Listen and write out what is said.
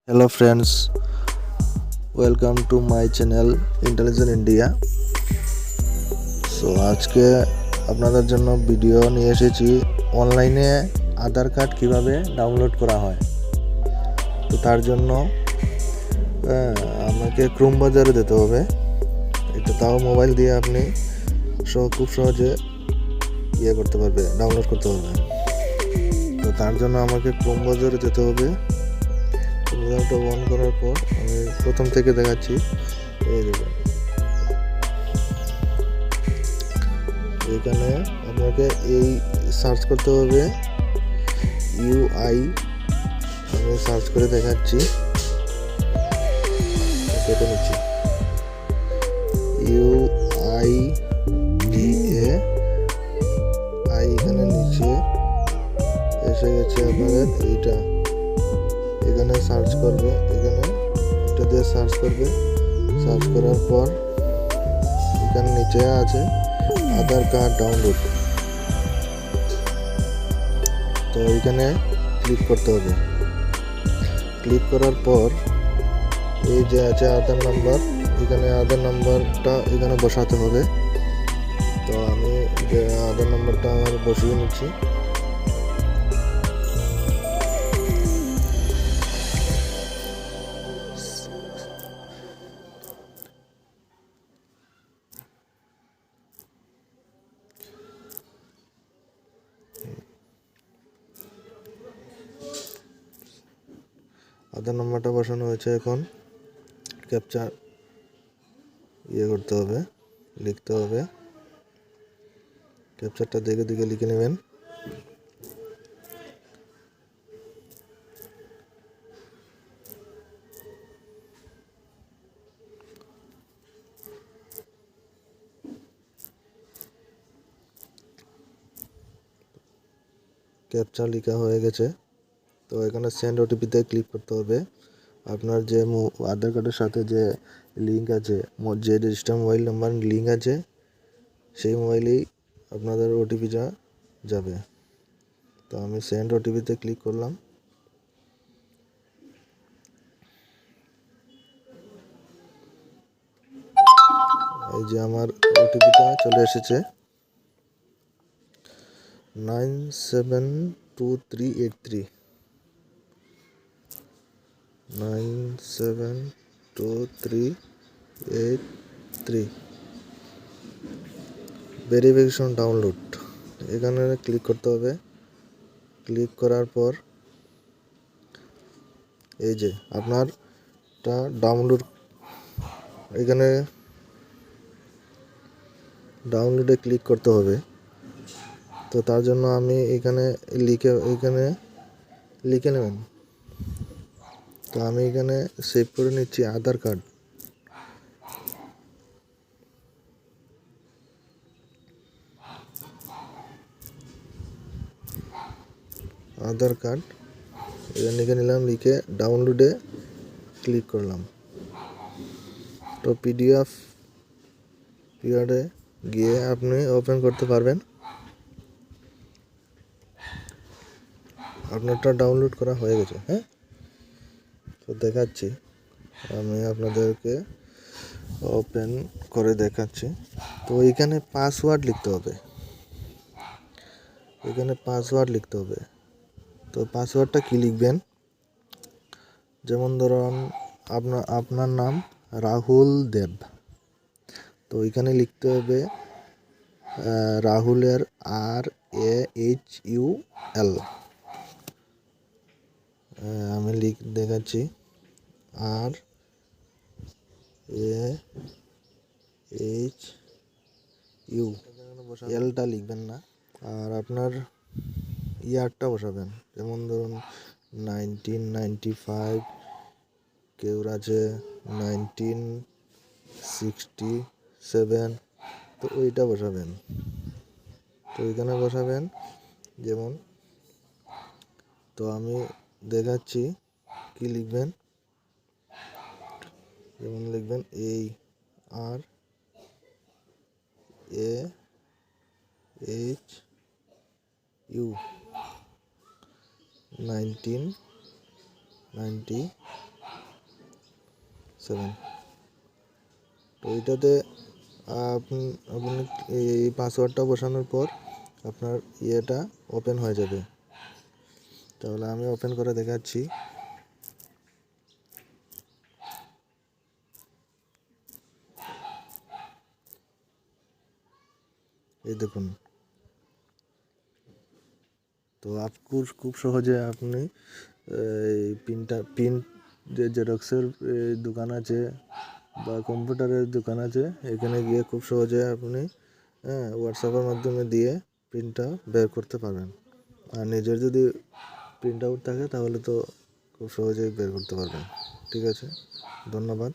Hello friends, welcome to my channel intelligent India. So আজকে আপনাদের জন্য ভিডিও নিয়ে এসেছি অনলাইনে আধার কার্ড কিভাবে ডাউনলোড করা হয়। তো তার জন্য আমাকে ক্রোম বাজারে যেতে হবে। এটা তাও মোবাইল দিয়ে আপনি খুব সহজে করতে পারবে, ডাউনলোড করতে পারবে। তো তার জন্য আমাকে ক্রোম বাজারে যেতে হবে। ব্রাউজারটা অন করার পর আমি প্রথম থেকে দেখাচ্ছি। এই দেখুন, এখানে আপনাকে এই সার্চ করতে হবে ইউআই। আমি সার্চ করে দেখাচ্ছি, কেটে নিচ্ছি। ইউআই ডিএ আই, এখানে নিচে এসে গেছে আপনাদের এইটা। এখানে সার্চ করবে, এখানে এটা দিয়ে সার্চ করবে। সার্চ করার পর এখানে নিচে আছে আধার কার্ড ডাউনলোড। তো এখানে ক্লিক করতে হবে। ক্লিক করার পর এই যে আছে আধার নাম্বার, এখানে আধার নাম্বারটা এখানে বসাতে হবে। তো আমি যে আধার নাম্বারটা আমার বসিয়ে নিচ্ছি। আধার নাম্বারটা বসানো হয়েছে। এখন ক্যাপচা করতে হবে, লিখতে হবে। ক্যাপচারটা দেখে দেখে লিখে নেবেন। ক্যাপচা লেখা হয়ে গেছে। তো এখানে সেন্ড ওটিপিতে ক্লিক করতে হবে। আপনার যে আধার কার্ডের সাথে যে লিঙ্ক আছে, যে রেজিস্টার মোবাইল নাম্বার লিঙ্ক আছে, সেই মোবাইলেই আপনাদের ওটিপিটা যাবে। তো আমি সেন্ড ওটিপিতে ক্লিক করলাম। এই যে আমার ওটিপিটা চলে এসেছে 972383 972383 ভেরিফিকেশন ডাউনলোড। এখানে ক্লিক করতে হবে। ক্লিক করার পর এই যে আপনারটা ডাউনলোড, এখানে ডাউনলোডে ক্লিক করতে হবে। তো তার জন্য আমি এখানে লিখে নেবেন। তো আমি এখানে সেভ করে নিচ্ছি আধার কার্ড। আধার কার্ড এখানে লিখে নিলাম, লিখে ডাউনলোডে ক্লিক করলাম। তো পিডিএফ গিয়ে আপনি ওপেন করতে পারবেন। আপনারটা ডাউনলোড করা হয়ে গেছে। হ্যাঁ, তো দেখাচ্ছি, আমি আপনাদেরকে ওপেন করে দেখাচ্ছি। তো এখানে পাসওয়ার্ড লিখতে হবে। তো পাসওয়ার্ডটা কি লিখবেন? যেমন ধরুন আপনার নাম রাহুল দেব। তো এখানে লিখতে হবে রাহুলের RAHUL। আমি দেখাচ্ছি RAHU। এলটা লিখবেন না, আর আপনার ইয়ারটা বসাবেন। যেমন ধরুন 1995, কেউ আছে 1967। তো ওইটা বসাবেন। তো এখানে বসাবেন যেমন। তো আমি দেখাচ্ছি কি লিখবেন। যেমন লিখবেন এই RAHU 1995। 7। তো এইটাতে আপনি এই পাসওয়ার্ডটা বসানোর পর আপনার ইয়েটা ওপেন হয়ে যাবে। তাহলে আমি ওপেন করে দেখাচ্ছি। এই দেখুন। তো খুব সহজে আপনি এই প্রিন্ট যে জেরক্সের দোকান আছে বা কম্পিউটারের দোকান আছে, এখানে গিয়ে খুব সহজে আপনি হোয়াটসঅ্যাপের মাধ্যমে দিয়ে প্রিন্টটা বের করতে পারবেন। আর নিজের যদি প্রিন্ট আউট থাকে তাহলে তো খুব সহজেই বের করতে পারবেন। ঠিক আছে, ধন্যবাদ।